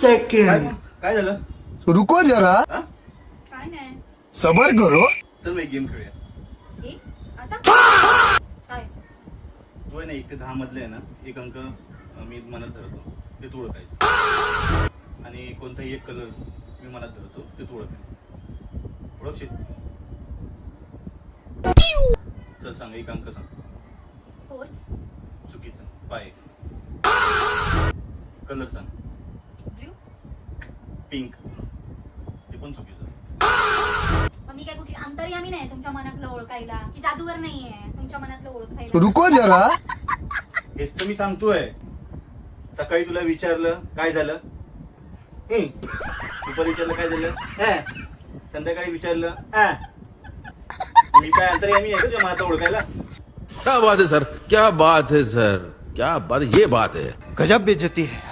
Second. काय झालं? रुको जरा, हा? काय नाही सबर करो. चल मग एक गेम खेळूया. ए, आता काय तू आहे ना 1 ते 10 मधले आहे ना एक अंक मी मनात धरतो ते तू ओळखायचं आणि कोणताही एक कलर मी मनात धरतो ते तू ओळखायचं. ओळखशील? चल सांग एक अंक सांग. 4 चुकीचा. 5. कलर सांग. ब्ल्यू. पिंक. ते पण चुकीचं. मग मी काय कुठली अंतर्यामी नाही तुमच्या मनातलं ओळखायला की जादूगर नाहीये तुमच्या मनातलं ओळखायला. रुको जरा, हेच तर मी सांगतोय. सकाळी तुला विचारलं काय झालं, दुपारी विचारलं काय झालं, संध्याकाळी विचारलं मी काय अंतर्यामी आहे का तुझ्या मनातलं ओळखायला? क्या बात है सर, क्या बात है सर, क्या बात, ये बात है. गजब बेइज्जती है.